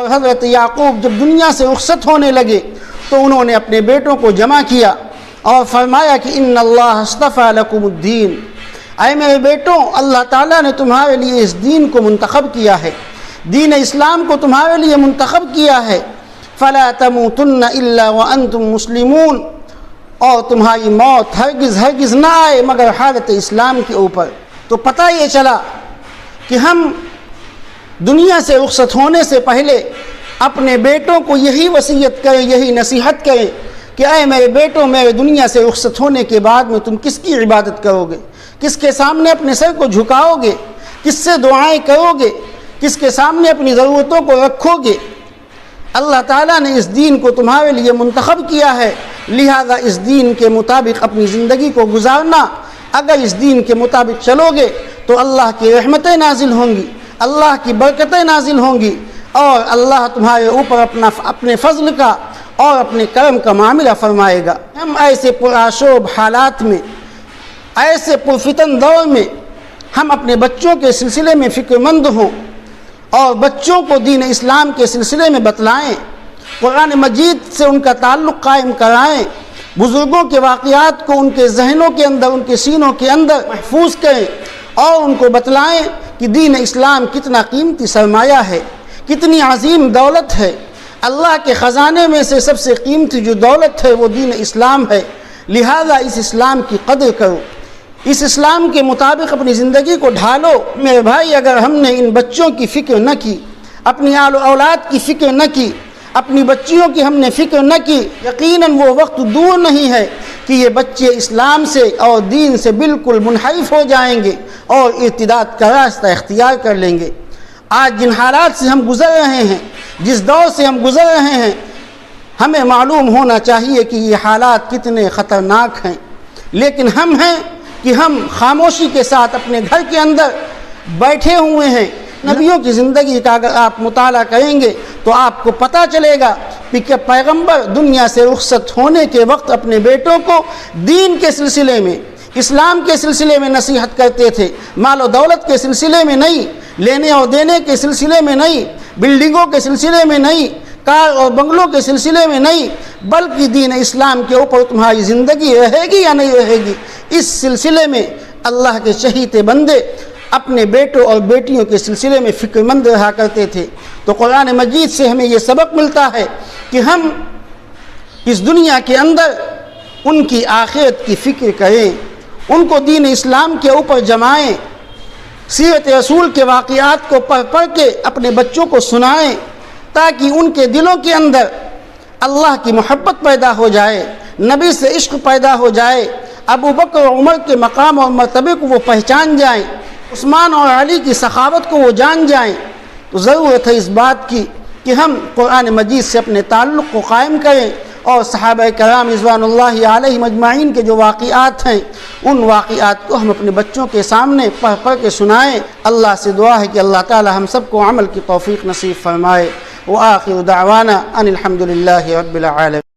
حضرت یعقوب جب دنیا سے رخصت ہونے لگے تو انہوں نے اپنے بیٹوں کو جمع کیا اور فرمایا کہ ان اللہ اصطفیٰ لکم الدین، اے میرے بیٹوں، اللہ تعالیٰ نے تمہارے لیے اس دین کو منتخب کیا ہے، دین اسلام کو تمہارے لیے منتخب کیا ہے، فلا تموتن الا وانتم مسلمون، اور تمہاری موت ہرگز ہرگز نہ آئے مگر حالت اسلام کے اوپر۔ تو پتہ یہ چلا کہ ہم دنیا سے رخصت ہونے سے پہلے اپنے بیٹوں کو یہی وصیت کریں، یہی نصیحت کریں کہ اے میرے بیٹوں، میرے دنیا سے رخصت ہونے کے بعد میں تم کس کی عبادت کرو گے، کس کے سامنے اپنے سر کو جھکاؤ گے، کس سے دعائیں کرو گے، کس کے سامنے اپنی ضرورتوں کو رکھو گے۔ اللہ تعالیٰ نے اس دین کو تمہارے لیے منتخب کیا ہے، لہذا اس دین کے مطابق اپنی زندگی کو گزارنا۔ اگر اس دین کے مطابق چلو گے تو اللہ کی رحمتیں نازل ہوں گی، اللہ کی برکتیں نازل ہوں گی، اور اللہ تمہارے اوپر اپنے فضل کا اور اپنے کرم کا معاملہ فرمائے گا۔ ہم ایسے پرآشوب حالات میں، ایسے پرفتن دور میں ہم اپنے بچوں کے سلسلے میں فکر مند ہوں اور بچوں کو دین اسلام کے سلسلے میں بتلائیں، قرآن مجید سے ان کا تعلق قائم کرائیں، بزرگوں کے واقعات کو ان کے ذہنوں کے اندر، ان کے سینوں کے اندر محفوظ کریں اور ان کو بتلائیں کہ دین اسلام کتنا قیمتی سرمایہ ہے، کتنی عظیم دولت ہے۔ اللہ کے خزانے میں سے سب سے قیمتی جو دولت ہے وہ دین اسلام ہے، لہذا اس اسلام کی قدر کرو، اس اسلام کے مطابق اپنی زندگی کو ڈھالو۔ میرے بھائی، اگر ہم نے ان بچوں کی فکر نہ کی، اپنی آل و اولاد کی فکر نہ کی، اپنی بچیوں کی ہم نے فکر نہ کی، یقیناً وہ وقت دور نہیں ہے کہ یہ بچے اسلام سے اور دین سے بالکل منحرف ہو جائیں گے اور ارتداد کا راستہ اختیار کر لیں گے۔ آج جن حالات سے ہم گزر رہے ہیں، جس دور سے ہم گزر رہے ہیں، ہمیں معلوم ہونا چاہیے کہ یہ حالات کتنے خطرناک ہیں، لیکن ہم ہیں کہ ہم خاموشی کے ساتھ اپنے گھر کے اندر بیٹھے ہوئے ہیں۔ نبیوں کی زندگی کا اگر آپ مطالعہ کریں گے تو آپ کو پتہ چلے گا کہ پیغمبر دنیا سے رخصت ہونے کے وقت اپنے بیٹوں کو دین کے سلسلے میں، اسلام کے سلسلے میں نصیحت کرتے تھے، مال و دولت کے سلسلے میں نہیں، لینے اور دینے کے سلسلے میں نہیں، بلڈنگوں کے سلسلے میں نہیں، کار اور بنگلوں کے سلسلے میں نہیں، بلکہ دین اسلام کے اوپر تمہاری زندگی رہے گی یا نہیں رہے گی، اس سلسلے میں اللہ کے چہیتے بندے اپنے بیٹوں اور بیٹیوں کے سلسلے میں فکر مند رہا کرتے تھے۔ تو قرآن مجید سے ہمیں یہ سبق ملتا ہے کہ ہم اس دنیا کے اندر ان کی آخرت کی فکر کریں، ان کو دین اسلام کے اوپر جمائیں، سیرت رسول کے واقعات کو پڑھ پڑھ کے اپنے بچوں کو سنائیں، تاکہ ان کے دلوں کے اندر اللہ کی محبت پیدا ہو جائے، نبی سے عشق پیدا ہو جائے، ابو بکر اور عمر کے مقام اور مرتبے کو وہ پہچان جائیں، عثمان اور علی کی سخاوت کو وہ جان جائیں۔ تو ضرورت ہے اس بات کی کہ ہم قرآن مجید سے اپنے تعلق کو قائم کریں اور صحابہ کرام رضوان اللہ علیہم اجمعین کے جو واقعات ہیں ان واقعات کو ہم اپنے بچوں کے سامنے پڑھ پڑھ کے سنائیں۔ اللہ سے دعا ہے کہ اللہ تعالی ہم سب کو عمل کی توفیق نصیب فرمائے۔ وآخر دعوانا ان الحمد للہ رب العالمین۔